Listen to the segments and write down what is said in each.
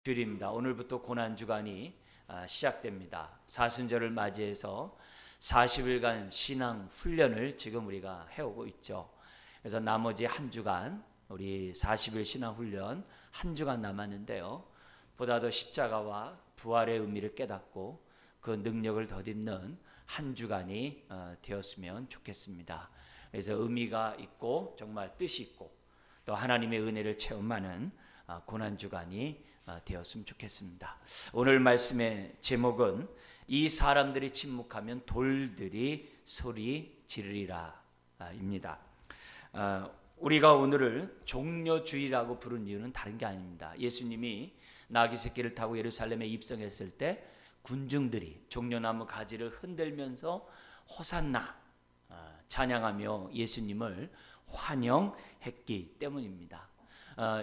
주일입니다. 오늘부터 고난주간이 시작됩니다. 사순절을 맞이해서 40일간 신앙 훈련을 지금 우리가 해오고 있죠. 그래서 나머지 한 주간, 우리 40일 신앙 훈련 한 주간 남았는데요. 보다 더 십자가와 부활의 의미를 깨닫고 그 능력을 덧입는 한 주간이 되었으면 좋겠습니다. 그래서 의미가 있고 정말 뜻이 있고 또 하나님의 은혜를 체험하는 고난주간이 되었으면 좋겠습니다. 오늘 말씀의 제목은 이 사람들이 침묵하면 돌들이 소리 지르리라 입니다. 우리가 오늘을 종려주의라고 부른 이유는 다른 게 아닙니다. 예수님이 나귀 새끼를 타고 예루살렘에 입성했을 때 군중들이 종려나무 가지를 흔들면서 호산나 찬양하며 예수님을 환영했기 때문입니다.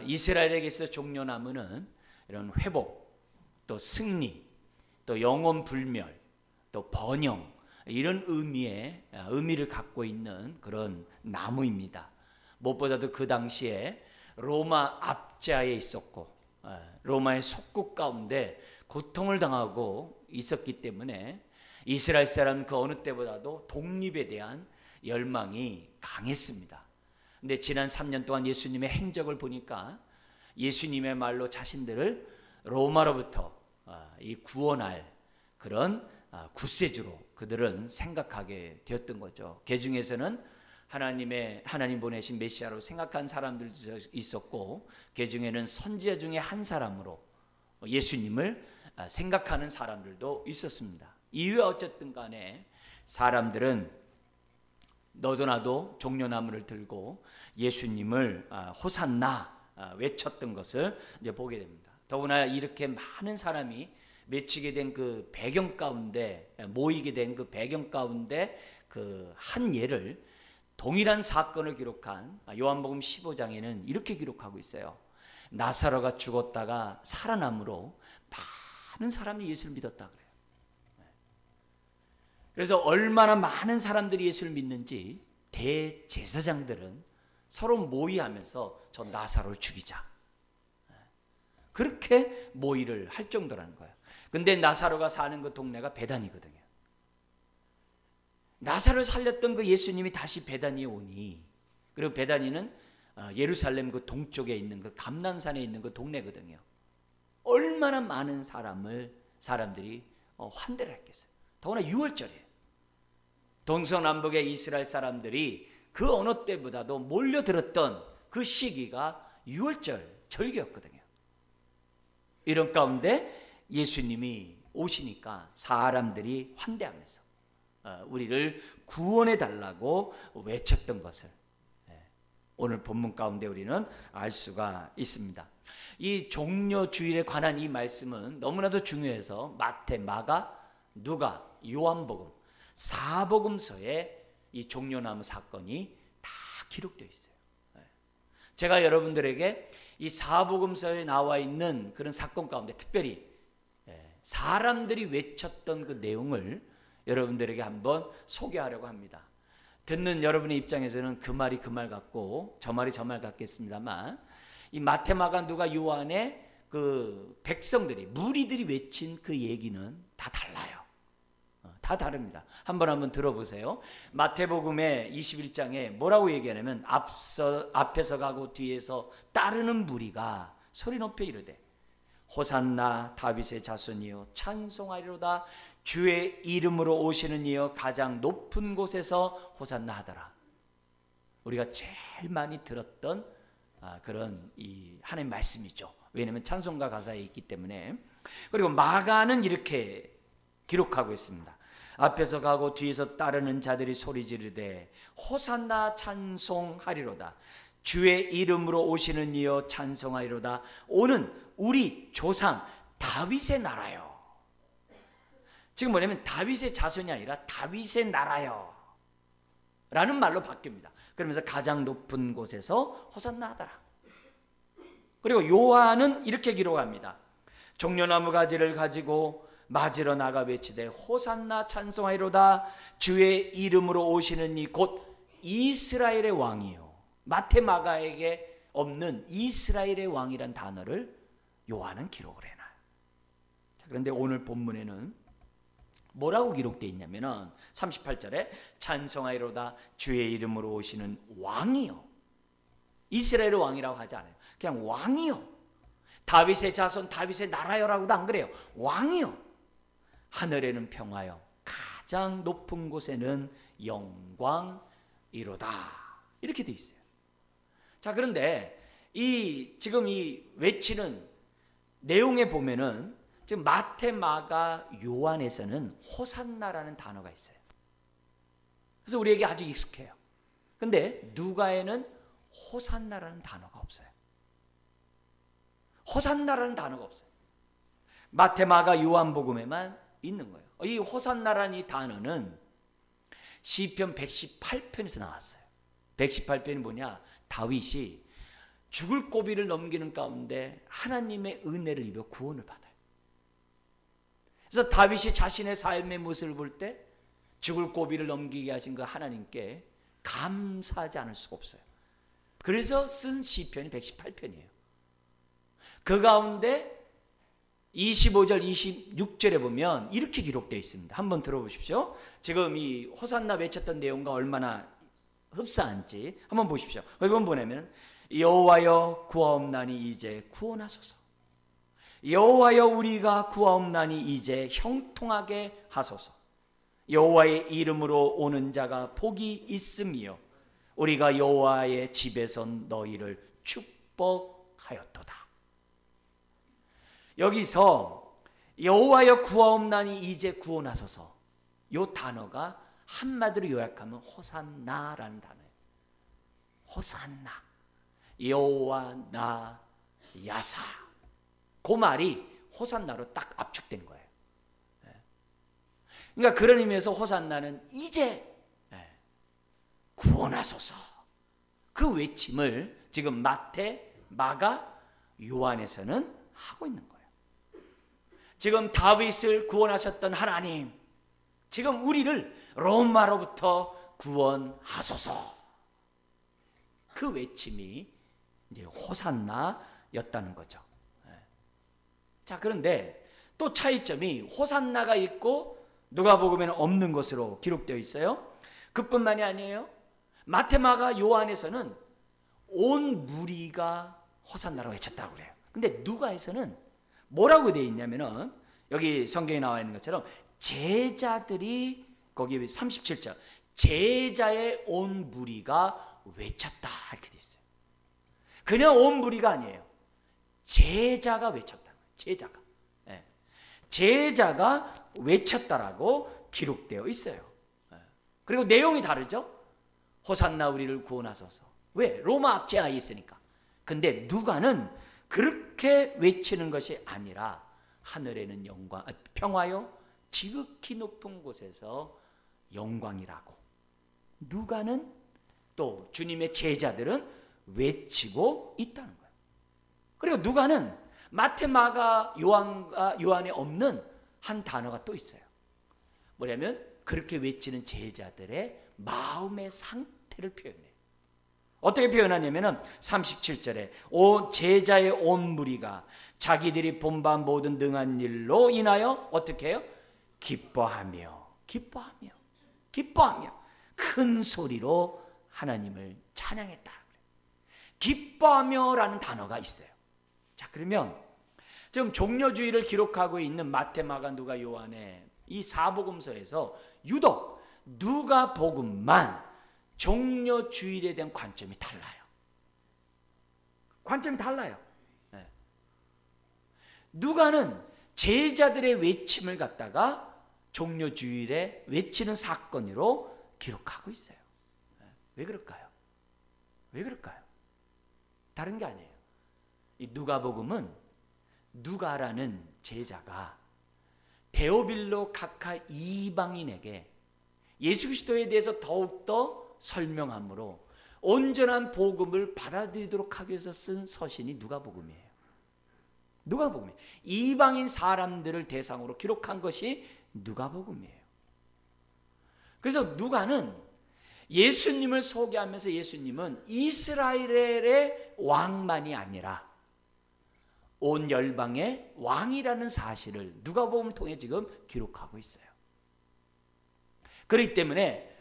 이스라엘에게서 종려나무는 이런 회복, 또 승리, 또 영원 불멸, 또 번영 이런 의미를 갖고 있는 그런 나무입니다. 무엇보다도 그 당시에 로마 압제하에 있었고 로마의 속국 가운데 고통을 당하고 있었기 때문에 이스라엘 사람 그 어느 때보다도 독립에 대한 열망이 강했습니다. 근데 지난 3년 동안 예수님의 행적을 보니까 예수님의 말로 자신들을 로마로부터 이 구원할 그런 구세주로 그들은 생각하게 되었던 거죠. 그 중에서는 하나님 보내신 메시아로 생각한 사람들도 있었고, 그 중에는 선지자 중에 한 사람으로 예수님을 생각하는 사람들도 있었습니다. 이유가 어쨌든 간에 사람들은 너도 나도 종려나무를 들고 예수님을 호산나 외쳤던 것을 이제 보게 됩니다. 더구나 이렇게 많은 사람이 맺히게 된 그 배경 가운데, 모이게 된 그 배경 가운데 그 한 예를 동일한 사건을 기록한 요한복음 15장에는 이렇게 기록하고 있어요. 나사로가 죽었다가 살아남으로 많은 사람이 예수를 믿었다 그래요. 그래서 얼마나 많은 사람들이 예수를 믿는지 대제사장들은 서로 모의하면서 저 나사로를 죽이자, 그렇게 모의를 할 정도라는 거예요. 근데 나사로가 사는 그 동네가 베다니거든요. 나사로를 살렸던 그 예수님이 다시 베다니에 오니, 그리고 베다니는 예루살렘 그 동쪽에 있는 그 감난산에 있는 그 동네거든요. 얼마나 많은 사람들이 환대를 했겠어요. 더구나 6월절이에요. 동서남북의 이스라엘 사람들이 그 어느 때보다도 몰려들었던 그 시기가 6월절 절기였거든요. 이런 가운데 예수님이 오시니까 사람들이 환대하면서 우리를 구원해 달라고 외쳤던 것을 오늘 본문 가운데 우리는 알 수가 있습니다. 이 종려주일에 관한 이 말씀은 너무나도 중요해서 마태, 마가, 누가, 요한복음 4복음서에 이 종려나무 사건이 다 기록되어 있어요. 제가 여러분들에게 이 4복음서에 나와 있는 그런 사건 가운데 특별히 사람들이 외쳤던 그 내용을 여러분들에게 한번 소개하려고 합니다. 듣는 여러분의 입장에서는 그 말이 그 말 같고 저 말이 저 말 같겠습니다만, 이 마태, 마가, 누가, 요한의 그 백성들이, 무리들이 외친 그 얘기는 다 달라요. 다 다릅니다. 한번 들어보세요. 마태복음의 21장에 뭐라고 얘기하냐면, 앞에서 가고 뒤에서 따르는 무리가 소리 높여 이르되 호산나 다윗의 자손이여 찬송하리로다, 주의 이름으로 오시는 이여 가장 높은 곳에서 호산나 하더라. 우리가 제일 많이 들었던 그런 이 하나님 말씀이죠. 왜냐하면 찬송가 가사에 있기 때문에. 그리고 마가는 이렇게 기록하고 있습니다. 앞에서 가고 뒤에서 따르는 자들이 소리 지르되 호산나 찬송하리로다, 주의 이름으로 오시는 이여 찬송하리로다, 오는 우리 조상 다윗의 나라요. 지금 뭐냐면 다윗의 자손이 아니라 다윗의 나라요 라는 말로 바뀝니다. 그러면서 가장 높은 곳에서 호산나 하더라. 그리고 요한은 이렇게 기록합니다. 종려나무 가지를 가지고 맞으러 나가 외치되 호산나 찬송하리로다, 주의 이름으로 오시는 이 곧 이스라엘의 왕이요. 마태, 마가에게 없는 이스라엘의 왕이란 단어를 요한은 기록을 해놔요. 자, 그런데 오늘 본문에는 뭐라고 기록되어 있냐면은 38절에 찬송하리로다 주의 이름으로 오시는 왕이요. 이스라엘의 왕이라고 하지 않아요. 그냥 왕이요. 다윗의 자손 다윗의 나라요라고도 안 그래요. 왕이요. 하늘에는 평화요. 가장 높은 곳에는 영광이로다. 이렇게 되어 있어요. 자, 그런데 지금 이 외치는 내용에 보면은 지금 마태, 마가, 요한에서는 호산나라는 단어가 있어요. 그래서 우리에게 아주 익숙해요. 근데 누가에는 호산나라는 단어가 없어요. 호산나라는 단어가 없어요. 마태, 마가, 요한복음에만 있는 거예요. 이 호산나라는 이 단어는 시편 118편에서 나왔어요. 118편이 뭐냐? 다윗이 죽을 고비를 넘기는 가운데 하나님의 은혜를 입어 구원을 받아요. 그래서 다윗이 자신의 삶의 모습을 볼 때 죽을 고비를 넘기게 하신 그 하나님께 감사하지 않을 수가 없어요. 그래서 쓴 시편이 118편이에요. 그 가운데 25절, 26절에 보면 이렇게 기록되어 있습니다. 한번 들어보십시오. 지금 이 호산나 외쳤던 내용과 얼마나 흡사한지 한번 보십시오. 거기 보면 뭐냐면 여호와여 구하옵나니 이제 구원하소서. 여호와여 우리가 구하옵나니 이제 형통하게 하소서. 여호와의 이름으로 오는 자가 복이 있음이요 우리가 여호와의 집에서 너희를 축복하였도다. 여기서 여호와여 구하옵나니 이제 구원하소서, 이 단어가 한마디로 요약하면 호산나라는 단어예요. 호산나, 여호와 나 야사, 그 말이 호산나로 딱 압축된 거예요. 그러니까 그런 의미에서 호산나는 이제 구원하소서, 그 외침을 지금 마태, 마가, 요한에서는 하고 있는 거예요. 지금 다윗을 구원하셨던 하나님, 지금 우리를 로마로부터 구원하소서, 그 외침이 이제 호산나였다는 거죠. 자, 그런데 또 차이점이 호산나가 있고 누가복음에는 없는 것으로 기록되어 있어요. 그뿐만이 아니에요. 마태, 마가, 요한에서는 온 무리가 호산나라고 외쳤다고 그래요. 근데 누가에서는 뭐라고 되어 있냐면은 여기 성경에 나와 있는 것처럼 제자들이, 거기 37절, 제자의 온 무리가 외쳤다 이렇게 되어 있어요. 그냥 온 무리가 아니에요. 제자가 외쳤다. 제자가. 제자가 외쳤다라고 기록되어 있어요. 그리고 내용이 다르죠. 호산나 우리를 구원하소서. 왜? 로마 압제하에 있으니까. 근데 누가는 그렇게 외치는 것이 아니라 하늘에는 영광, 평화요 지극히 높은 곳에서 영광이라고 누가는, 또 주님의 제자들은 외치고 있다는 거예요. 그리고 누가는 마태, 마가, 요한에 없는 한 단어가 또 있어요. 뭐냐면 그렇게 외치는 제자들의 마음의 상태를 표현해요. 어떻게 표현하냐면 37절에 제자의 온 무리가 자기들이 본바 모든 능한 일로 인하여 어떻게 해요? 기뻐하며 큰 소리로 하나님을 찬양했다. 기뻐하며라는 단어가 있어요. 자, 그러면 지금 종려주의를 기록하고 있는 마태, 마가, 누가, 요한의 이 사복음서에서 유독 누가복음만 종려주일에 대한 관점이 달라요. 관점이 달라요. 누가는 제자들의 외침을 갖다가 종려주일에 외치는 사건으로 기록하고 있어요. 왜 그럴까요? 왜 그럴까요? 다른 게 아니에요. 이 누가복음은 누가라는 제자가 데오빌로 각하 이방인에게 예수 그리스도에 대해서 더욱더 설명함으로 온전한 복음을 받아들이도록 하기 위해서 쓴 서신이 누가복음이에요. 누가복음이에요. 이방인 사람들을 대상으로 기록한 것이 누가복음이에요. 그래서 누가는 예수님을 소개하면서 예수님은 이스라엘의 왕만이 아니라 온 열방의 왕이라는 사실을 누가복음을 통해 지금 기록하고 있어요. 그렇기 때문에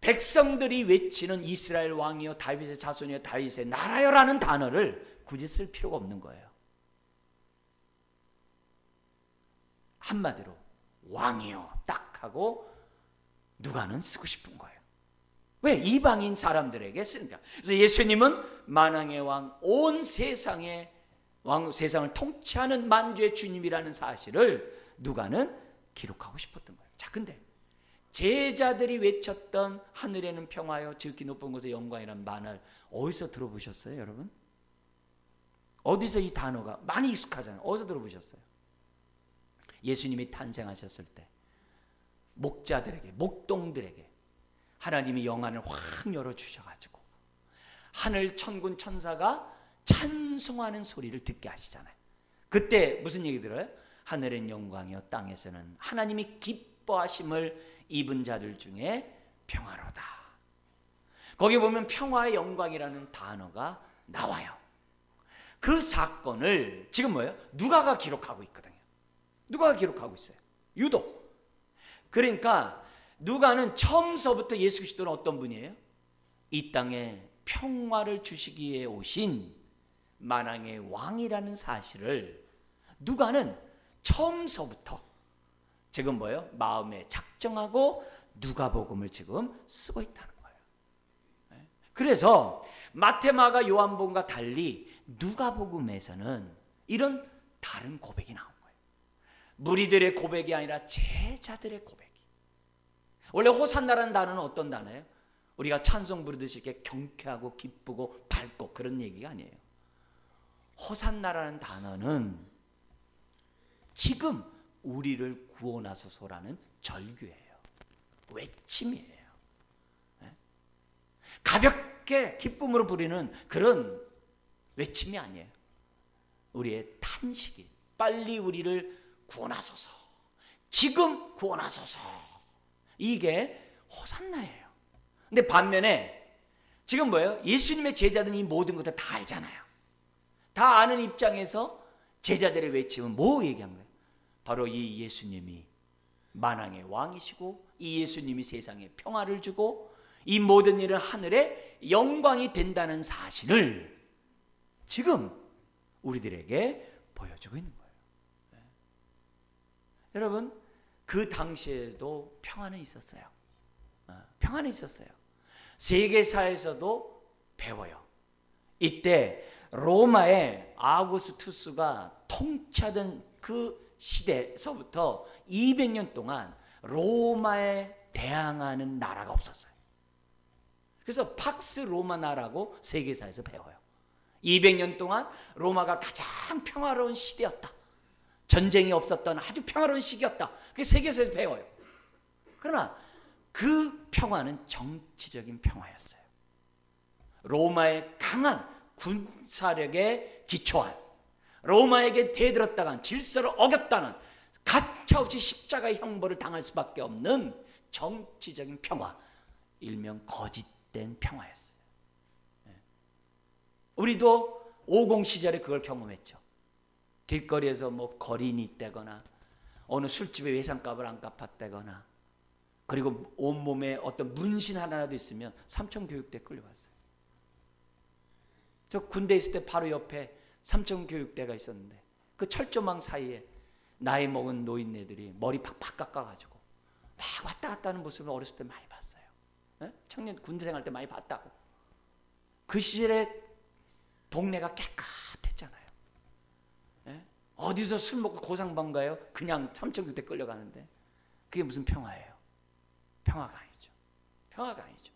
백성들이 외치는 이스라엘 왕이여 다윗의 자손이여 다윗의 나라여라는 단어를 굳이 쓸 필요가 없는 거예요. 한마디로 왕이여 딱 하고 누가는 쓰고 싶은 거예요. 왜? 이방인 사람들에게 쓰니까. 그래서 예수님은 만왕의 왕, 온 세상의 왕, 세상을 통치하는 만주의 주님이라는 사실을 누가는 기록하고 싶었던 거예요. 자, 근데 제자들이 외쳤던 하늘에는 평화요 지극히 높은 곳에 영광이란 말을 어디서 들어보셨어요, 여러분? 어디서 이 단어가 많이 익숙하잖아요. 어디서 들어보셨어요? 예수님이 탄생하셨을 때 목자들에게, 목동들에게 하나님이 영안을 확 열어주셔가지고 하늘 천군 천사가 찬송하는 소리를 듣게 하시잖아요. 그때 무슨 얘기 들어요? 하늘엔 영광이요 땅에서는 하나님이 기뻐하심을 입은 자들 중에 평화로다. 거기 보면 평화의 영광이라는 단어가 나와요. 그 사건을 지금 뭐예요? 누가가 기록하고 있거든요. 누가가 기록하고 있어요. 유독. 그러니까 누가는 처음서부터 예수 그리스도는 어떤 분이에요? 이 땅에 평화를 주시기 위해 오신 만왕의 왕이라는 사실을 누가는 처음서부터 지금 뭐예요? 마음에 작정하고 누가복음을 지금 쓰고 있다는 거예요. 그래서 마태, 마가, 요한복음과 달리 누가복음에서는 이런 다른 고백이 나온 거예요. 무리들의 고백이 아니라 제자들의 고백이. 원래 호산나라는 단어는 어떤 단어예요? 우리가 찬송 부르듯이 이렇게 경쾌하고 기쁘고 밝고 그런 얘기가 아니에요. 호산나라는 단어는 지금 우리를 구원하소서라는 절규예요. 외침이에요. 가볍게 기쁨으로 부리는 그런 외침이 아니에요. 우리의 탄식이 빨리 우리를 구원하소서, 지금 구원하소서, 이게 호산나예요. 근데 반면에 지금 뭐예요? 예수님의 제자들은 이 모든 것을 다 알잖아요. 다 아는 입장에서 제자들의 외침은 뭐 얘기한 거예요? 바로 이 예수님이 만왕의 왕이시고 이 예수님이 세상에 평화를 주고 이 모든 일은 하늘의 영광이 된다는 사실을 지금 우리들에게 보여주고 있는 거예요. 네. 여러분, 그 당시에도 평화는 있었어요. 평화는 있었어요. 세계사에서도 배워요. 이때 로마의 아우구스투스가 통치하던 그 시대에서부터 200년 동안 로마에 대항하는 나라가 없었어요. 그래서 팍스 로마나라고 세계사에서 배워요. 200년 동안 로마가 가장 평화로운 시대였다. 전쟁이 없었던 아주 평화로운 시기였다. 그게 세계사에서 배워요. 그러나 그 평화는 정치적인 평화였어요. 로마의 강한 군사력에 기초한, 로마에게 대들었다간 질서를 어겼다는 가차없이 십자가의 형벌을 당할 수밖에 없는 정치적인 평화, 일명 거짓된 평화였어요. 우리도 50 시절에 그걸 경험했죠. 길거리에서 뭐 거린이 떼거나 어느 술집에 외상값을 안 갚았다거나 그리고 온몸에 어떤 문신 하나라도 있으면 삼청교육대 끌려갔어요. 저 군대 있을 때 바로 옆에 삼청교육대가 있었는데 그 철조망 사이에 나이 먹은 노인네들이 머리 팍팍 깎아가지고 막 왔다 갔다 하는 모습을 어렸을 때 많이 봤어요. 청년 군대 생활 때 많이 봤다고. 그 시절에 동네가 깨끗했잖아요. 어디서 술 먹고 고상방 가요? 그냥 삼청교육대 끌려가는데 그게 무슨 평화예요? 평화가 아니죠. 평화가 아니죠.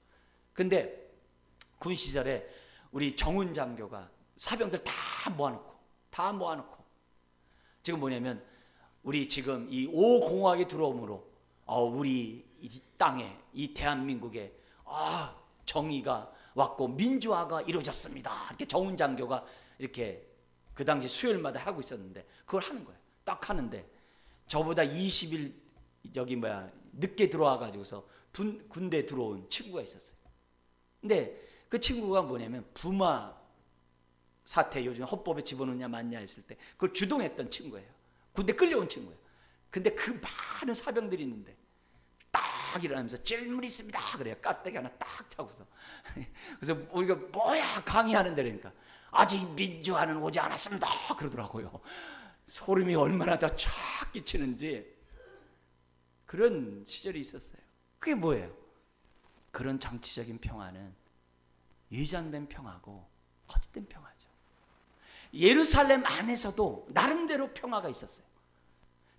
근데 군 시절에 우리 정훈 장교가 사병들 다 모아놓고 지금 뭐냐면 우리 지금 이 5공화국이 들어옴으로 우리 이 땅에 이 대한민국에 정의가 왔고 민주화가 이루어졌습니다. 이렇게 정훈 장교가 이렇게 그 당시 수요일마다 하고 있었는데 그걸 하는 거예요. 딱 하는데 저보다 20일 늦게 들어와 가지고서 군대 들어온 친구가 있었어요. 근데 그 친구가 뭐냐면 부마 사태, 요즘 헌법에 집어넣냐 맞냐 했을 때 그걸 주동했던 친구예요. 군대 끌려온 친구예요. 근데 그 많은 사병들이 있는데 딱 일어나면서 질문 있습니다 그래요. 깍대기 하나 딱 차고서. 그래서 우리가 뭐야 강의하는데 그러니까 아직 민주화는 오지 않았습니다 그러더라고요. 소름이 얼마나 더 쫙 끼치는지. 그런 시절이 있었어요. 그게 뭐예요? 그런 정치적인 평화는 위장된 평화고 거짓된 평화죠. 예루살렘 안에서도 나름대로 평화가 있었어요.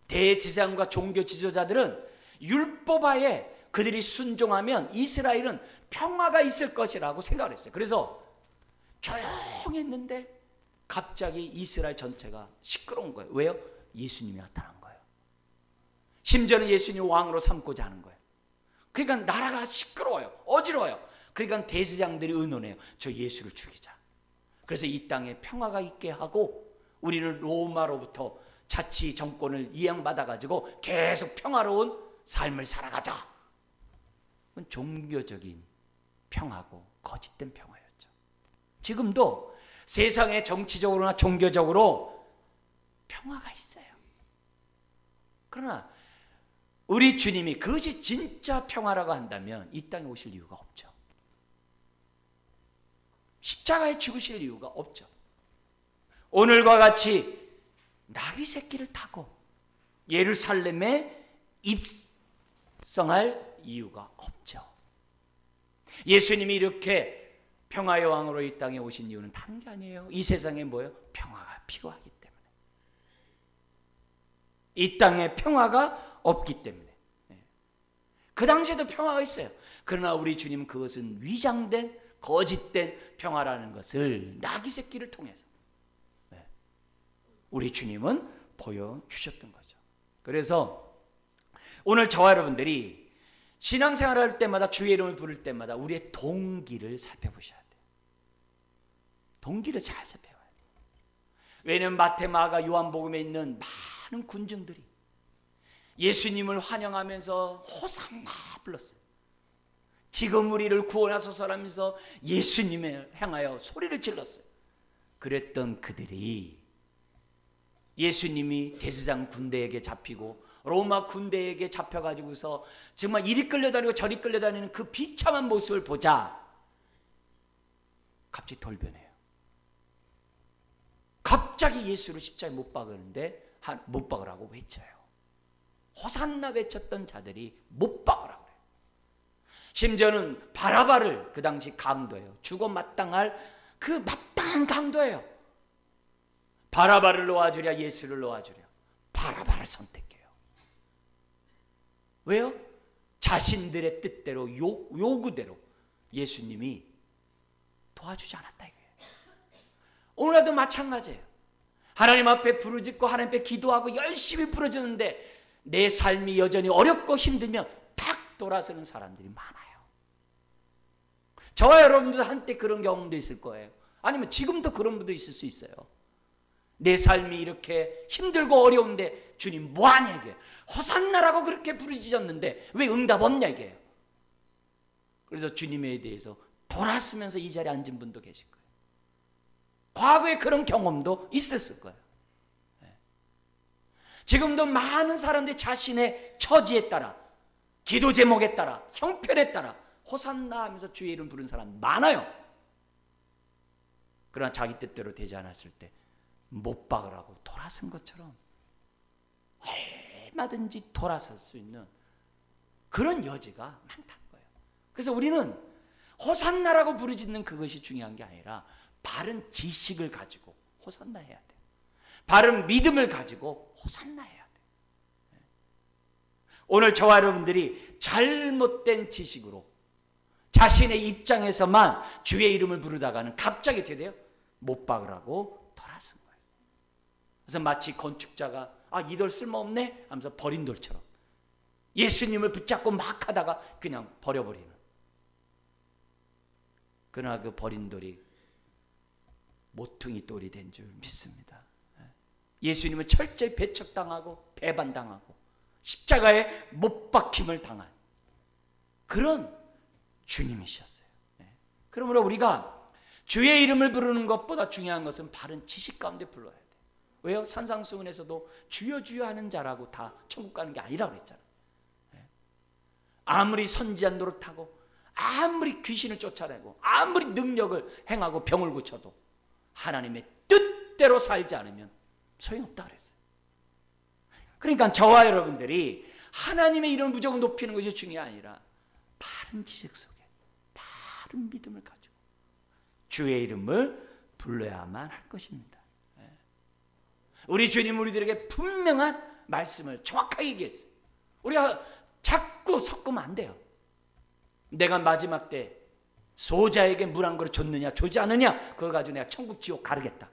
대제사장과 종교 지도자들은 율법하에 그들이 순종하면 이스라엘은 평화가 있을 것이라고 생각을 했어요. 그래서 조용했는데 갑자기 이스라엘 전체가 시끄러운 거예요. 왜요? 예수님이 나타난 거예요. 심지어는 예수님이 왕으로 삼고자 하는 거예요. 그러니까 나라가 시끄러워요. 어지러워요. 그러니까 대제사장들이 의논해요. 저 예수를 죽이자. 그래서 이 땅에 평화가 있게 하고 우리는 로마로부터 자치 정권을 이양받아가지고 계속 평화로운 삶을 살아가자. 그건 종교적인 평화고 거짓된 평화였죠. 지금도 세상에 정치적으로나 종교적으로 평화가 있어요. 그러나 우리 주님이 그것이 진짜 평화라고 한다면 이 땅에 오실 이유가 없죠. 십자가에 죽으실 이유가 없죠. 오늘과 같이 나귀 새끼를 타고 예루살렘에 입성할 이유가 없죠. 예수님이 이렇게 평화의 왕으로 이 땅에 오신 이유는 다른 게 아니에요. 이 세상에 뭐예요? 평화가 필요하기 때문에. 이 땅에 평화가 없기 때문에. 그 당시에도 평화가 있어요. 그러나 우리 주님은 그것은 위장된 거짓된 평화라는 것을 나귀 새끼를 통해서 우리 주님은 보여주셨던 거죠. 그래서 오늘 저와 여러분들이 신앙생활을 할 때마다 주의 이름을 부를 때마다 우리의 동기를 살펴보셔야 돼요. 동기를 잘 살펴봐야 돼요. 왜냐하면 마태, 마가, 요한복음에 있는 많은 군중들이 예수님을 환영하면서 호산나 불렀어요. 지금 우리를 구원하소서라면서 예수님을 향하여 소리를 질렀어요. 그랬던 그들이 예수님이 대제사장 군대에게 잡히고 로마 군대에게 잡혀가지고서 정말 이리 끌려다니고 저리 끌려다니는 그 비참한 모습을 보자 갑자기 돌변해요. 갑자기 예수를 십자가에 못 박으는데 못 박으라고 외쳐요. 호산나 외쳤던 자들이 못 박으라고 해요. 심지어는 바라바를 그 당시 강도예요. 죽어 마땅할 그 마땅한 강도예요. 바라바를 놓아주랴 예수를 놓아주랴. 바라바를 선택해요. 왜요? 자신들의 뜻대로 요구대로 예수님이 도와주지 않았다 이거예요. 오늘날도 마찬가지예요. 하나님 앞에 부르짖고 하나님 앞에 기도하고 열심히 부르짖는데 내 삶이 여전히 어렵고 힘들면 탁 돌아서는 사람들이 많아요. 저와 여러분도 한때 그런 경험도 있을 거예요. 아니면 지금도 그런 분도 있을 수 있어요. 내 삶이 이렇게 힘들고 어려운데 주님 뭐하냐 이게. 호산나라고 그렇게 부르짖었는데 왜 응답 없냐 이게요. 그래서 주님에 대해서 돌아서면서 이 자리에 앉은 분도 계실 거예요. 과거에 그런 경험도 있었을 거예요. 지금도 많은 사람들이 자신의 처지에 따라 기도 제목에 따라 형편에 따라 호산나 하면서 주의 이름 부르는 사람 많아요. 그러나 자기 뜻대로 되지 않았을 때 못 박으라고 돌아선 것처럼 얼마든지 돌아설 수 있는 그런 여지가 많다는 거예요. 그래서 우리는 호산나라고 부르짖는 그것이 중요한 게 아니라 바른 지식을 가지고 호산나 해야 돼요. 바른 믿음을 가지고 호산나 해야 돼요. 오늘 저와 여러분들이 잘못된 지식으로 자신의 입장에서만 주의 이름을 부르다가는 갑자기 어떻게 돼요? 못 박으라고 돌아선 거예요. 그래서 마치 건축자가 이 돌 쓸모없네 하면서 버린 돌처럼 예수님을 붙잡고 막 하다가 그냥 버려버리는. 그러나 그 버린 돌이 모퉁이 돌이 된 줄 믿습니다. 예수님은 철저히 배척당하고 배반당하고 십자가에 못 박힘을 당한 그런 주님이셨어요. 그러므로 우리가 주의 이름을 부르는 것보다 중요한 것은 바른 지식 가운데 불러야 돼. 왜요? 산상수훈에서도 주여 주여 하는 자라고 다 천국 가는 게 아니라고 그랬잖아요. 아무리 선지한 노릇하고 아무리 귀신을 쫓아내고 아무리 능력을 행하고 병을 고쳐도 하나님의 뜻대로 살지 않으면 소용없다 그랬어요. 그러니까 저와 여러분들이 하나님의 이름을 무조건 높이는 것이 중요한 게 아니라 바른 지식 속에 바른 믿음을 가지고 주의 이름을 불러야만 할 것입니다. 우리 주님 우리들에게 분명한 말씀을 정확하게 얘기했어요. 우리가 자꾸 섞으면 안 돼요. 내가 마지막 때 소자에게 물 한 그릇 줬느냐 주지 않느냐 그거 가지고 내가 천국 지옥 가르겠다.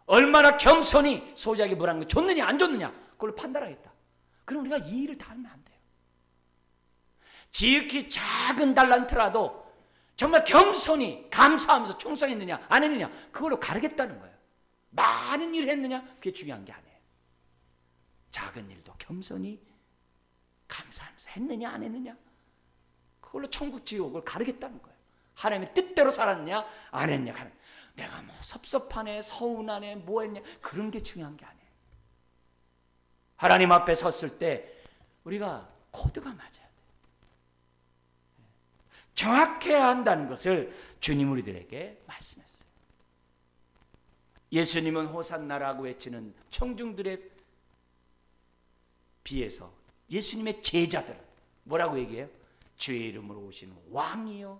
얼마나 겸손히 소자에게 물 한 그릇 줬느냐 안 줬느냐 그걸로 판단하겠다. 그럼 우리가 이 일을 다 하면 안 돼요. 지극히 작은 달란트라도 정말 겸손히 감사하면서 충성했느냐 안 했느냐 그걸로 가르겠다는 거예요. 많은 일을 했느냐 그게 중요한 게 아니에요. 작은 일도 겸손히 감사하면서 했느냐 안 했느냐 그걸로 천국 지옥을 가르겠다는 거예요. 하나님의 뜻대로 살았느냐 안 했느냐 내가 뭐 섭섭하네 서운하네 뭐 했냐 그런 게 중요한 게 아니에요. 하나님 앞에 섰을 때 우리가 코드가 맞아야 돼요. 정확해야 한다는 것을 주님 우리들에게 말씀했어요. 예수님은 호산나라고 외치는 청중들에 비해서 예수님의 제자들은 뭐라고 얘기해요? 주의 이름으로 오시는 왕이요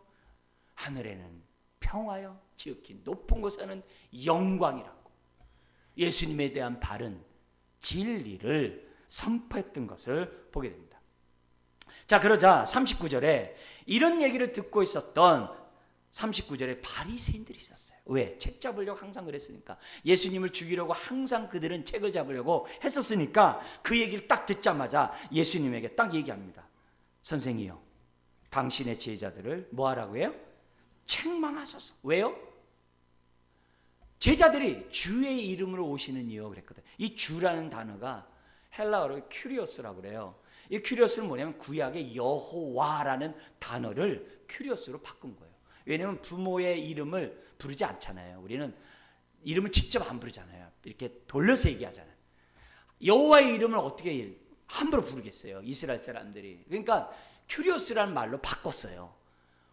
하늘에는 평화요 지극히 높은 곳에는 영광이라고 예수님에 대한 바른 진리를 선포했던 것을 보게 됩니다. 자, 그러자 39절에 이런 얘기를 듣고 있었던 39절에 바리새인들이 있었어요. 왜? 책 잡으려고 항상 그랬으니까. 예수님을 죽이려고 항상 그들은 책을 잡으려고 했었으니까 그 얘기를 딱 듣자마자 예수님에게 딱 얘기합니다. 선생이요, 당신의 제자들을 뭐 하라고 해요? 책망하소서. 왜요? 제자들이 주의 이름으로 오시는 이요 그랬거든. 이 주라는 단어가 헬라어로 큐리오스라고 그래요. 이 큐리오스는 뭐냐면 구약의 여호와라는 단어를 큐리오스로 바꾼 거예요. 왜냐하면 부모의 이름을 부르지 않잖아요. 우리는 이름을 직접 안 부르잖아요. 이렇게 돌려서 얘기하잖아요. 여호와의 이름을 어떻게 함부로 부르겠어요, 이스라엘 사람들이. 그러니까 큐리오스라는 말로 바꿨어요.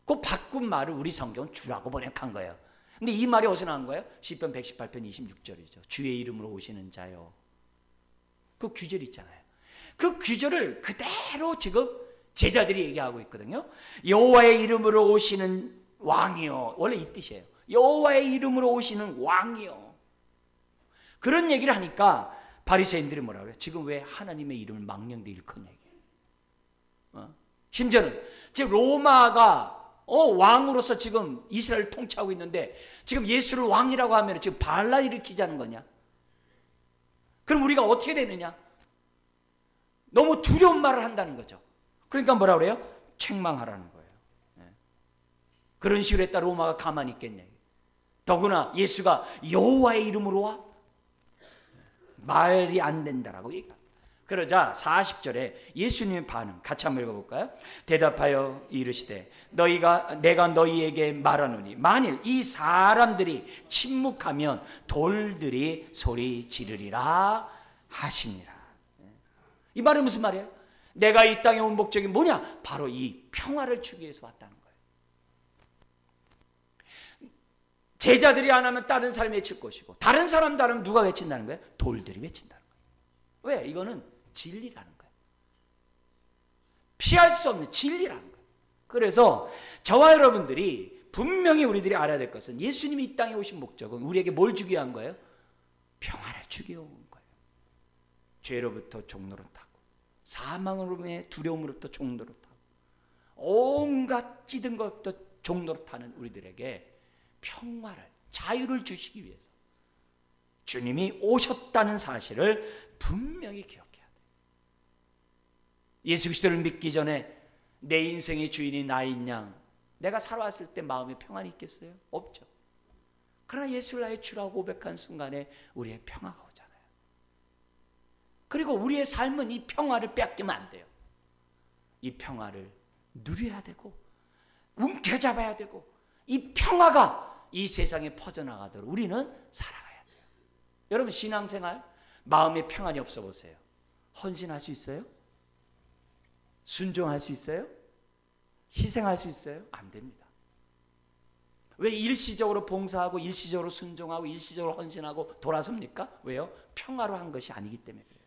그 바꾼 말을 우리 성경은 주라고 번역한 거예요. 근데 이 말이 어디서 나온 거예요? 시편 118편 26절이죠. 주의 이름으로 오시는 자요. 그 규절이 있잖아요. 그 규절을 그대로 지금 제자들이 얘기하고 있거든요. 여호와의 이름으로 오시는 왕이요. 원래 이 뜻이에요. 여호와의 이름으로 오시는 왕이요. 그런 얘기를 하니까 바리새인들이 뭐라고 그래요? 지금 왜 하나님의 이름을 망령되이 일컫냐 이게. 심지어는 지금 로마가 왕으로서 지금 이스라엘을 통치하고 있는데 지금 예수를 왕이라고 하면 지금 반란 일으키자는 거냐? 그럼 우리가 어떻게 되느냐? 너무 두려운 말을 한다는 거죠. 그러니까 뭐라 그래요? 책망하라는 거예요. 그런 식으로 했다 로마가 가만히 있겠냐? 더구나 예수가 여호와의 이름으로 와? 말이 안 된다라고 얘기합니다. 그러자 40절에 예수님의 반응 같이 한번 읽어볼까요? 대답하여 이르시되 내가 너희에게 말하노니 만일 이 사람들이 침묵하면 돌들이 소리 지르리라 하시니라. 이 말은 무슨 말이에요? 내가 이 땅에 온 목적이 뭐냐? 바로 이 평화를 주기 위해서 왔다는 거예요. 제자들이 안 하면 다른 사람이 외칠 것이고 다른 사람도 안 하면 누가 외친다는 거예요? 돌들이 외친다는 거예요. 왜? 이거는 진리라는 거예요. 피할 수 없는 진리라는 거예요. 그래서 저와 여러분들이 분명히 우리들이 알아야 될 것은 예수님이 이 땅에 오신 목적은 우리에게 뭘 주기 위한 거예요? 평화를 주기 위한 거예요. 죄로부터 종노릇하고 사망으로의 두려움으로부터 종노릇하고 온갖 찌든 것부터 종노릇하는 우리들에게 평화를, 자유를 주시기 위해서 주님이 오셨다는 사실을 분명히 기억해야 돼요. 예수 그리스도를 믿기 전에 내 인생의 주인이 나인 양 내가 살아왔을 때 마음에 평안이 있겠어요? 없죠. 그러나 예수를 나의 주라고 고백한 순간에 우리의 평화가 오잖아요. 그리고 우리의 삶은 이 평화를 빼앗기면 안 돼요. 이 평화를 누려야 되고 움켜잡아야 되고 이 평화가 이 세상에 퍼져나가도록 우리는 살아가야 돼요. 여러분 신앙생활 마음에 평안이 없어 보세요. 헌신할 수 있어요? 순종할 수 있어요? 희생할 수 있어요? 안 됩니다. 왜 일시적으로 봉사하고 일시적으로 순종하고 일시적으로 헌신하고 돌아섭니까? 왜요? 평화로 한 것이 아니기 때문에 그래요.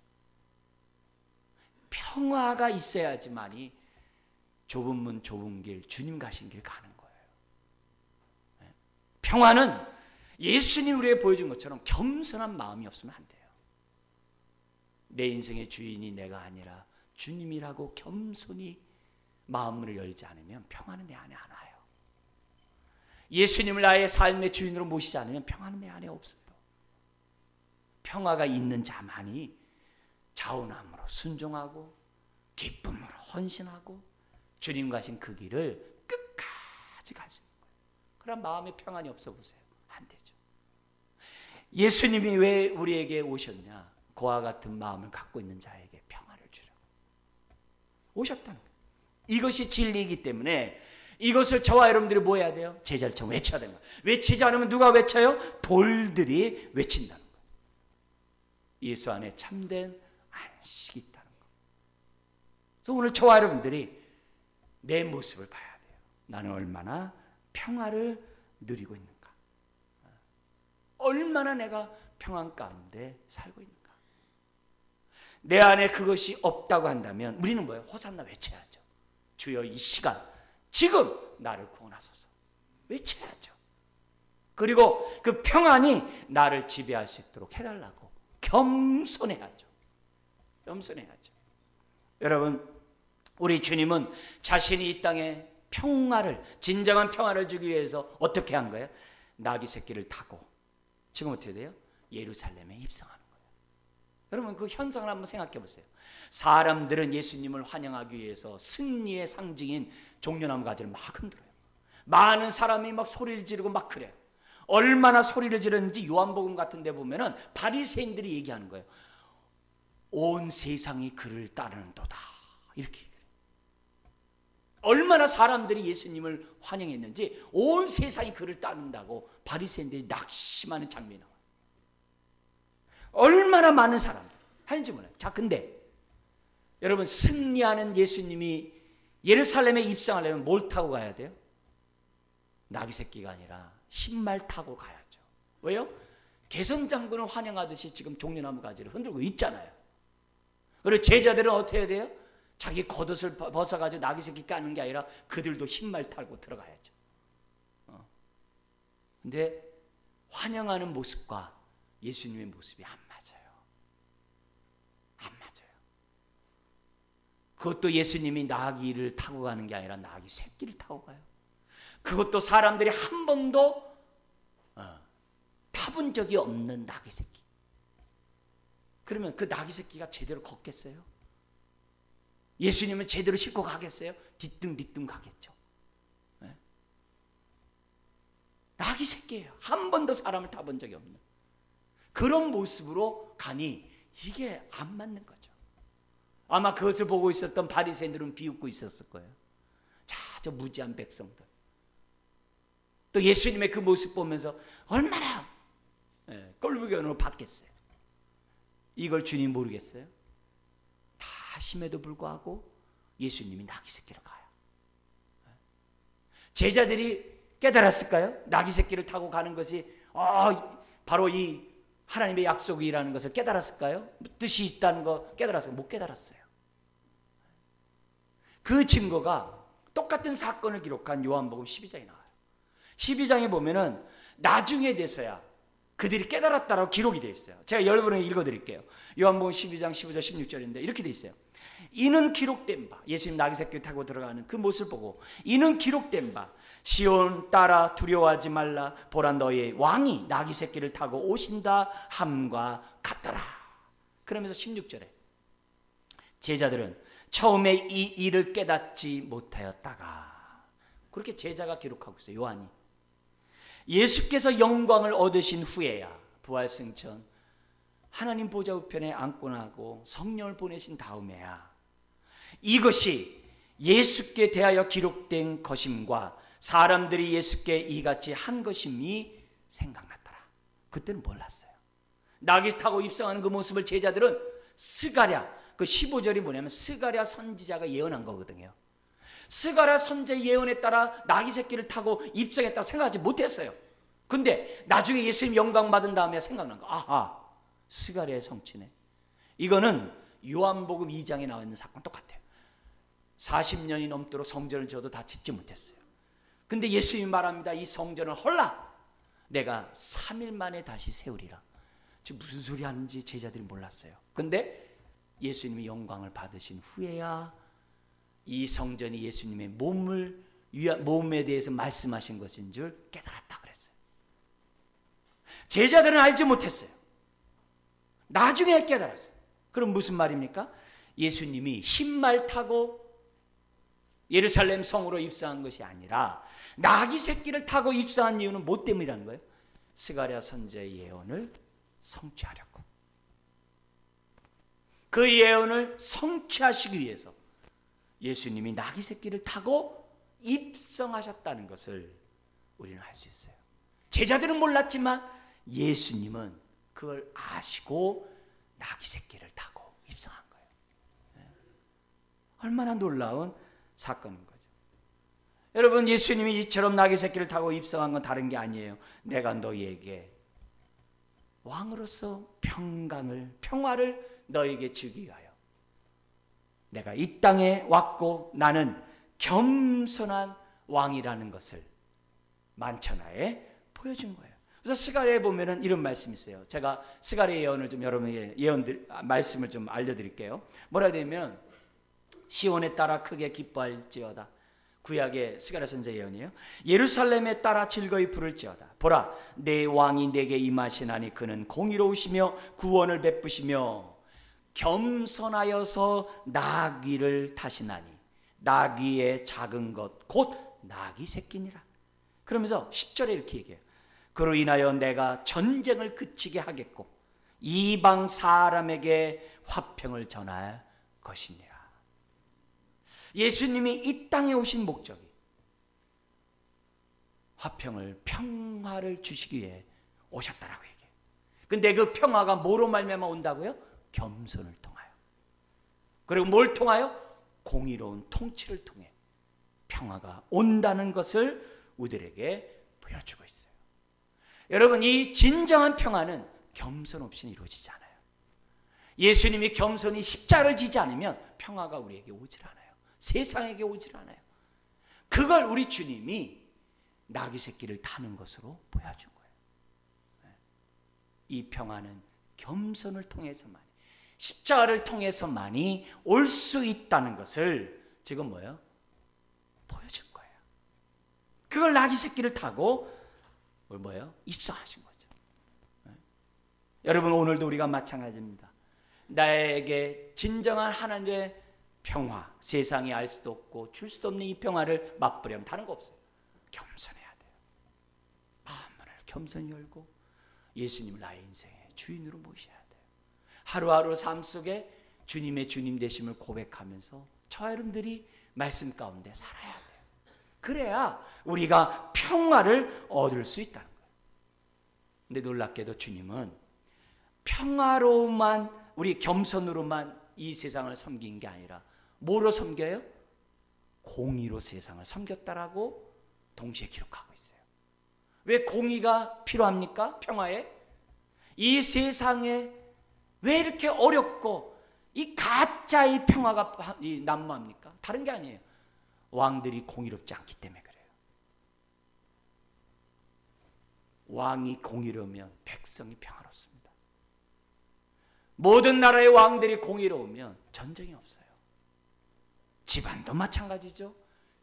평화가 있어야지만이 좁은 문 좁은 길 주님 가신 길 가는 거예요. 평화는 예수님 우리에게 보여준 것처럼 겸손한 마음이 없으면 안 돼요. 내 인생의 주인이 내가 아니라 주님이라고 겸손히 마음을 열지 않으면 평화는 내 안에 안 와요. 예수님을 나의 삶의 주인으로 모시지 않으면 평화는 내 안에 없어요. 평화가 있는 자만이 자원함으로 순종하고 기쁨으로 헌신하고 주님 가신 그 길을 끝까지 갈 수 있는 거예요. 그럼 마음에 평안이 없어 보세요. 안 되죠. 예수님이 왜 우리에게 오셨냐? 그와 같은 마음을 갖고 있는 자에게 평화를 주려고 오셨다는 거예요. 이것이 진리이기 때문에 이것을 저와 여러분들이 뭐 해야 돼요? 제자처럼 외쳐야 됩니다. 외치지 않으면 누가 외쳐요? 돌들이 외친다는 거예요. 예수 안에 참된 안식이 있다는 거예요. 그래서 오늘 저와 여러분들이 내 모습을 봐야 돼요. 나는 얼마나 평화를 누리고 있는가? 얼마나 내가 평안 가운데 살고 있는가? 내 안에 그것이 없다고 한다면 우리는 뭐예요? 호산나 외쳐야죠. 주여 이 시간 지금 나를 구원하소서 외쳐야죠. 그리고 그 평안이 나를 지배할 수 있도록 해달라고 겸손해야죠. 겸손해야죠. 여러분 우리 주님은 자신이 이 땅에 평화를 진정한 평화를 주기 위해서 어떻게 한 거예요? 나귀 새끼를 타고 지금 어떻게 돼요? 예루살렘에 입성하는 거예요. 여러분 그 현상을 한번 생각해 보세요. 사람들은 예수님을 환영하기 위해서 승리의 상징인 종려나무 가지를 막 흔들어요. 많은 사람이 막 소리를 지르고 막 그래요. 얼마나 소리를 지르는지 요한복음 같은 데 보면은 바리새인들이 얘기하는 거예요. 온 세상이 그를 따르는도다. 이렇게 얘기해요. 얼마나 사람들이 예수님을 환영했는지 온 세상이 그를 따른다고 바리새인들이 낙심하는 장면이 나와요. 얼마나 많은 사람들 하는지 몰라요. 자, 근데 여러분 승리하는 예수님이 예루살렘에 입성하려면 뭘 타고 가야 돼요? 나귀 새끼가 아니라 흰말 타고 가야죠. 왜요? 개성장군을 환영하듯이 지금 종려나무 가지를 흔들고 있잖아요. 그리고 제자들은 어떻게 해야 돼요? 자기 겉옷을 벗어가지고 나귀 새끼 까는 게 아니라 그들도 흰말 타고 들어가야죠. 근데 환영하는 모습과 예수님의 모습이 안 맞아요. 안 맞아요. 그것도 예수님이 나귀를 타고 가는 게 아니라 나귀 새끼를 타고 가요. 그것도 사람들이 한 번도 타본 적이 없는 나귀 새끼. 그러면 그 나귀 새끼가 제대로 걷겠어요? 예수님은 제대로 싣고 가겠어요? 뒤뚱뒤뚱 가겠죠. 네? 나귀 새끼예요. 한 번도 사람을 타본 적이 없는 그런 모습으로 가니 이게 안 맞는 거죠. 아마 그것을 보고 있었던 바리새인들은 비웃고 있었을 거예요. 자, 저 무지한 백성들. 또 예수님의 그 모습 보면서 얼마나 꼴불견으로 받겠어요. 이걸 주님 모르겠어요? 다 심에도 불구하고 예수님이 나귀 새끼를 가요. 제자들이 깨달았을까요? 나귀 새끼를 타고 가는 것이 바로 이 하나님의 약속이라는 것을 깨달았을까요? 뜻이 있다는 거 깨달았어요? 못 깨달았어요. 그 증거가 똑같은 사건을 기록한 요한복음 12장에 나와요. 12장에 보면은 나중에 돼서야 그들이 깨달았다라고 기록이 되어 있어요. 제가 여러분에게 읽어드릴게요. 요한복음 12장 15절 16절인데 이렇게 되어 있어요. 이는 기록된 바, 예수님 나귀 새끼를 타고 들어가는 그 모습을 보고 이는 기록된 바, 시온 따라 두려워하지 말라, 보라 너의 왕이 나귀 새끼를 타고 오신다 함과 같더라. 그러면서 16절에 제자들은 처음에 이 일을 깨닫지 못하였다가, 그렇게 제자가 기록하고 있어요. 요한이. 예수께서 영광을 얻으신 후에야, 부활승천 하나님 보좌 우편에 앉고 나고 성령을 보내신 다음에야 이것이 예수께 대하여 기록된 것임과 사람들이 예수께 이같이 한 것임이 생각났더라. 그때는 몰랐어요. 낙이 타고 입성하는 그 모습을 제자들은 스가랴, 그 15절이 뭐냐면 스가랴 선지자가 예언한 거거든요. 스가랴 선지자의 예언에 따라 낙이 새끼를 타고 입성했다고 생각하지 못했어요. 근데 나중에 예수님 영광 받은 다음에 생각난 거. 아하, 스가랴의 성취네. 이거는 요한복음 2장에 나와 있는 사건 똑같아요. 40년이 넘도록 성전을 저도 다 짓지 못했어요. 근데 예수님이 말합니다. 이 성전을 헐라 내가 3일 만에 다시 세우리라. 지금 무슨 소리 하는지 제자들이 몰랐어요. 근데 예수님이 영광을 받으신 후에야 이 성전이 예수님의 몸에 대해서 말씀하신 것인 줄 깨달았다 그랬어요. 제자들은 알지 못했어요. 나중에 깨달았어요. 그럼 무슨 말입니까? 예수님이 신말 타고 예루살렘 성으로 입성한 것이 아니라 나귀 새끼를 타고 입성한 이유는 뭐 때문이라는 거예요? 스가랴 선지자의 예언을 성취하려고. 그 예언을 성취하시기 위해서 예수님이 나귀 새끼를 타고 입성하셨다는 것을 우리는 알 수 있어요. 제자들은 몰랐지만 예수님은 그걸 아시고 나귀 새끼를 타고 입성한 거예요. 얼마나 놀라운 사건인 거죠. 여러분, 예수님이 이처럼 나귀 새끼를 타고 입성한 건 다른 게 아니에요. 내가 너희에게 왕으로서 평화를 너희에게 주기 위하여 내가 이 땅에 왔고 나는 겸손한 왕이라는 것을 만천하에 보여준 거예요. 그래서 스가랴에 보면은 이런 말씀이 있어요. 제가 스가랴 예언을 좀 여러분에게 말씀을 좀 알려드릴게요. 뭐라 되면 시온에 따라 크게 기뻐할지어다. 구약의 스가랴 선지자 예언이에요. 예루살렘에 따라 즐거이 부를지어다. 보라, 내 왕이 내게 임하시나니 그는 공의로우시며 구원을 베푸시며 겸손하여서 나귀를 타시나니 나귀의 작은 것 곧 나귀 새끼니라. 그러면서 10절에 이렇게 얘기해요. 그로 인하여 내가 전쟁을 그치게 하겠고 이방 사람에게 화평을 전할 것이니라. 예수님이 이 땅에 오신 목적이 평화를 주시기 위해 오셨다라고 얘기해요. 근데 그 평화가 뭐로 말미암아 온다고요? 겸손을 통하여. 그리고 뭘 통하여? 공의로운 통치를 통해 평화가 온다는 것을 우리들에게 보여주고 있어요. 여러분, 이 진정한 평화는 겸손 없이는 이루어지지 않아요. 예수님이 겸손히 십자가를 지지 않으면 평화가 우리에게 오질 않아요. 세상에게 오질 않아요. 그걸 우리 주님이 나귀 새끼를 타는 것으로 보여준 거예요. 이 평화는 겸손을 통해서만이, 십자가를 통해서만이 올 수 있다는 것을 지금 뭐예요? 보여준 거예요. 그걸 나귀 새끼를 타고 뭐예요? 입성하신 거죠. 여러분, 오늘도 우리가 마찬가지입니다. 나에게 진정한 하나님의 평화, 세상이 알 수도 없고 줄 수도 없는 이 평화를 맛보려면 다른 거 없어요. 겸손해야 돼요. 마음을 겸손히 열고 예수님을 나의 인생의 주인으로 모셔야 돼요. 하루하루 삶 속에 주님의 주님 되심을 고백하면서 저와 여러분들이 말씀 가운데 살아야 돼요. 그래야 우리가 평화를 얻을 수 있다는 거예요. 근데 놀랍게도 주님은 평화로만, 우리 겸손으로만 이 세상을 섬긴 게 아니라 뭐로 섬겨요? 공의로 세상을 섬겼다라고 동시에 기록하고 있어요. 왜 공의가 필요합니까? 평화에? 이 세상에 왜 이렇게 어렵고 이 가짜의 평화가 난무합니까? 다른 게 아니에요. 왕들이 공의롭지 않기 때문에 그래요. 왕이 공의로우면 백성이 평화롭습니다. 모든 나라의 왕들이 공의로우면 전쟁이 없어요. 집안도 마찬가지죠.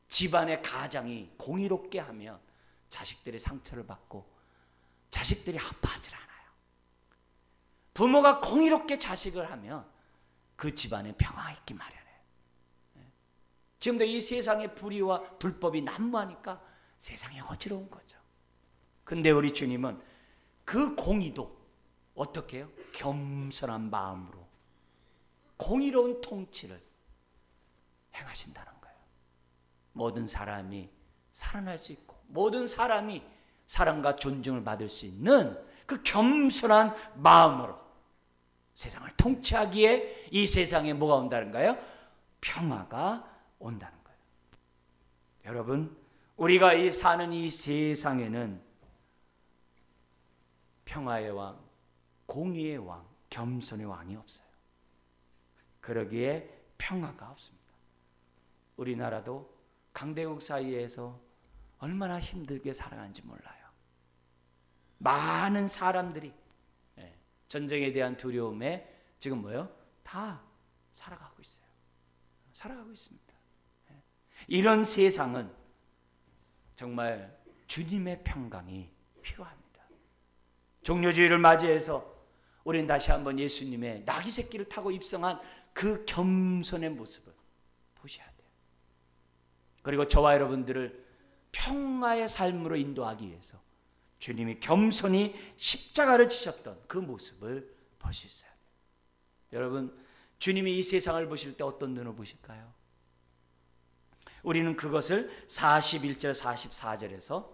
집안의 가장이 공의롭게 하면 자식들이 상처를 받고 자식들이 아파하지 않아요. 부모가 공의롭게 자식을 하면 그 집안에 평화가 있기 마련해요. 지금도 이 세상의 불의와 불법이 난무하니까 세상이 어지러운 거죠. 근데 우리 주님은 그 공의도 어떻게 해요? 겸손한 마음으로 공의로운 통치를 행하신다는 거예요. 모든 사람이 살아날 수 있고 모든 사람이 사랑과 존중을 받을 수 있는 그 겸손한 마음으로 세상을 통치하기에 이 세상에 뭐가 온다는가요? 평화가 온다는 거예요. 여러분, 우리가 사는 이 세상에는 평화의 왕, 공의의 왕, 겸손의 왕이 없어요. 그러기에 평화가 없습니다. 우리나라도 강대국 사이에서 얼마나 힘들게 살아가는지 몰라요. 많은 사람들이 전쟁에 대한 두려움에 지금 뭐요? 다 살아가고 있어요. 살아가고 있습니다. 이런 세상은 정말 주님의 평강이 필요합니다. 종료주의를 맞이해서 우리는 다시 한번 예수님의 나귀 새끼를 타고 입성한 그 겸손의 모습을 보셔야 돼요. 그리고 저와 여러분들을 평화의 삶으로 인도하기 위해서 주님이 겸손히 십자가를 지셨던 그 모습을 볼 수 있어야 돼요. 여러분, 주님이 이 세상을 보실 때 어떤 눈으로 보실까요? 우리는 그것을 41절 44절에서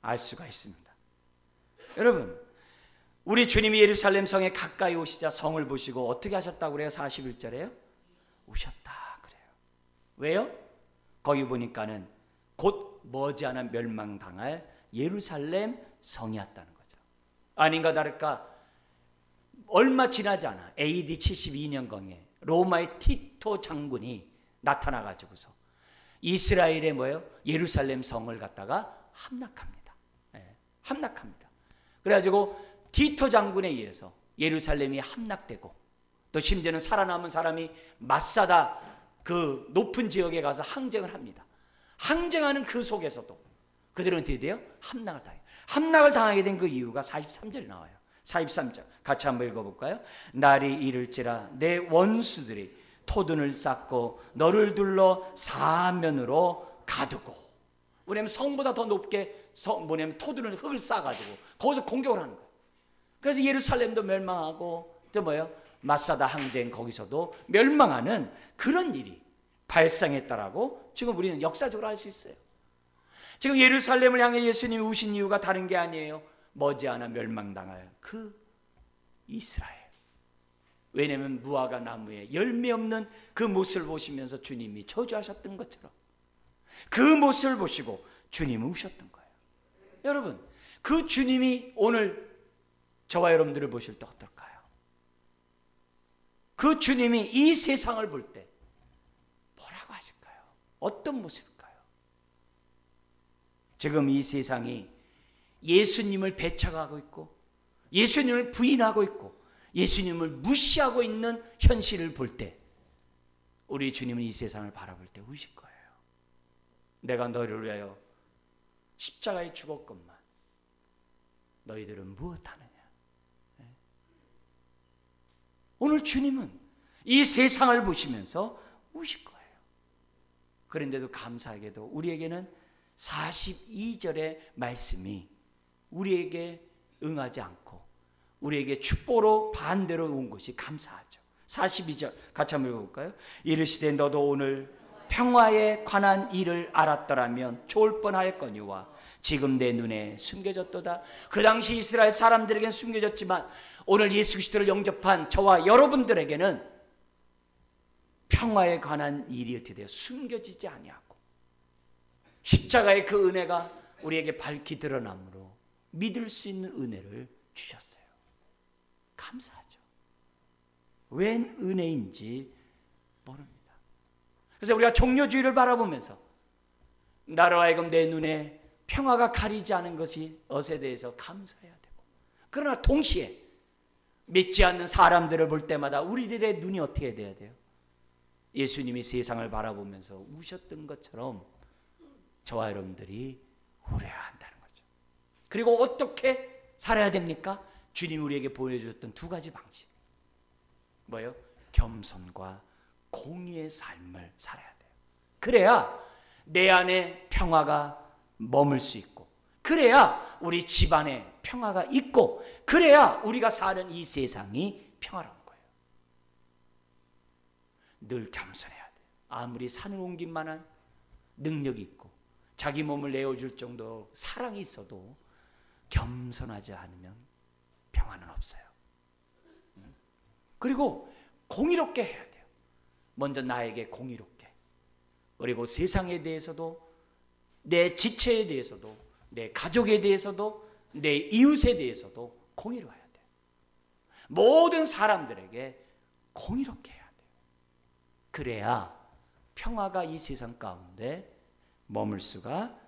알 수가 있습니다. 여러분, 우리 주님이 예루살렘 성에 가까이 오시자 성을 보시고 어떻게 하셨다고 그래요? 41절에요? 오셨다 그래요. 왜요? 거기 보니까는 곧 머지않아 멸망당할 예루살렘 성이었다는 거죠. 아닌가 다를까 얼마 지나지 않아 AD 72년경에 로마의 티토 장군이 나타나가지고서 이스라엘의 뭐예요? 예루살렘 성을 갖다가 함락합니다. 함락합니다. 그래가지고 티토 장군에 의해서 예루살렘이 함락되고 또 심지어는 살아남은 사람이 마사다 그 높은 지역에 가서 항쟁을 합니다. 항쟁하는 그 속에서도 그들은 어떻게 돼요? 함락을 당해요. 함락을 당하게 된 그 이유가 43절에 나와요. 43절 같이 한번 읽어볼까요? 날이 이를지라 내 원수들이 토둔을 쌓고 너를 둘러 사면으로 가두고, 뭐냐면 성보다 더 높게 토둔을 흙을 쌓아가지고 거기서 공격을 하는 거예요. 그래서 예루살렘도 멸망하고 또 뭐예요? 마사다 항쟁 거기서도 멸망하는 그런 일이 발생했다라고 지금 우리는 역사적으로 알 수 있어요. 지금 예루살렘을 향해 예수님이 오신 이유가 다른 게 아니에요. 머지않아 멸망당할 그 이스라엘. 왜냐하면 무화과 나무에 열매 없는 그 모습을 보시면서 주님이 저주하셨던 것처럼 그 모습을 보시고 주님은 우셨던 거예요. 여러분, 그 주님이 오늘 저와 여러분들을 보실 때 어떨까요? 그 주님이 이 세상을 볼 때 뭐라고 하실까요? 어떤 모습일까요? 지금 이 세상이 예수님을 배척하고 있고 예수님을 부인하고 있고 예수님을 무시하고 있는 현실을 볼 때 우리 주님은 이 세상을 바라볼 때 우실 거예요. 내가 너희를 위하여 십자가에 죽었건만 너희들은 무엇하느냐. 오늘 주님은 이 세상을 보시면서 우실 거예요. 그런데도 감사하게도 우리에게는 42절의 말씀이 우리에게 응하지 않고 우리에게 축복으로 반대로 온 것이 감사하죠. 42절 같이 한번 읽어볼까요? 이르시되 너도 오늘 평화에 관한 일을 알았더라면 좋을 뻔하였거니와 지금 내 눈에 숨겨졌도다. 그 당시 이스라엘 사람들에게는 숨겨졌지만 오늘 예수 그리스도를 영접한 저와 여러분들에게는 평화에 관한 일이 어떻게 돼요? 숨겨지지 아니하고 십자가의 그 은혜가 우리에게 밝히 드러나므로 믿을 수 있는 은혜를 주셨어요. 감사하죠. 웬 은혜인지 모릅니다. 그래서 우리가 종료주의를 바라보면서 나로 하여금 내 눈에 평화가 가리지 않은 것이 것에 대해서 감사해야 되고, 그러나 동시에 믿지 않는 사람들을 볼 때마다 우리들의 눈이 어떻게 돼야 돼요? 예수님이 세상을 바라보면서 우셨던 것처럼 저와 여러분들이 울어야 한다는 거죠. 그리고 어떻게 살아야 됩니까? 주님이 우리에게 보여주셨던 두 가지 방식. 뭐예요? 겸손과 공의의 삶을 살아야 돼요. 그래야 내 안에 평화가 머물 수 있고, 그래야 우리 집안에 평화가 있고, 그래야 우리가 사는 이 세상이 평화로운 거예요. 늘 겸손해야 돼요. 아무리 산을 옮길 만한 능력이 있고 자기 몸을 내어줄 정도 사랑이 있어도 겸손하지 않으면 평안은 없어요. 그리고 공의롭게 해야 돼요. 먼저 나에게 공의롭게. 그리고 세상에 대해서도, 내 지체에 대해서도, 내 가족에 대해서도, 내 이웃에 대해서도 공의로워야 돼요. 모든 사람들에게 공의롭게 해야 돼요. 그래야 평화가 이 세상 가운데 머물 수가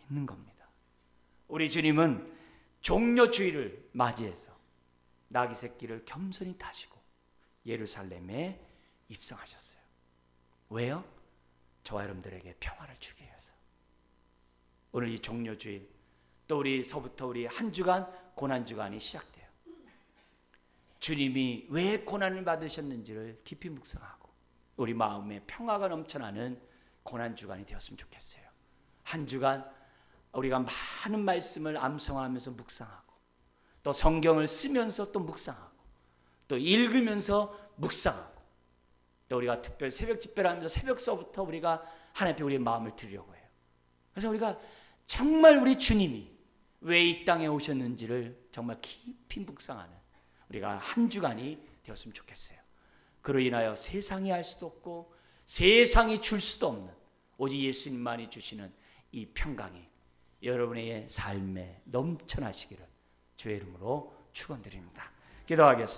있는 겁니다. 우리 주님은 종려주의를 맞이해서 나귀 새끼를 겸손히 타시고 예루살렘에 입성하셨어요. 왜요? 저와 여러분들에게 평화를 주기 위해서. 오늘 이 종려주일, 또 우리서부터 우리 한 주간 고난주간이 시작돼요. 주님이 왜 고난을 받으셨는지를 깊이 묵상하고 우리 마음에 평화가 넘쳐나는 고난주간이 되었으면 좋겠어요. 한 주간 우리가 많은 말씀을 암송하면서 묵상하고, 또 성경을 쓰면서 또 묵상하고, 또 읽으면서 묵상하고, 또 우리가 특별 새벽 집회를 하면서 새벽서부터 우리가 하나님 앞에 우리의 마음을 드리려고 해요. 그래서 우리가 정말 우리 주님이 왜 이 땅에 오셨는지를 정말 깊이 묵상하는 우리가 한 주간이 되었으면 좋겠어요. 그로 인하여 세상이 알 수도 없고 세상이 줄 수도 없는 오직 예수님만이 주시는 이 평강이 여러분의 삶에 넘쳐나시기를 주의 이름으로 축원드립니다. 기도하겠습니다.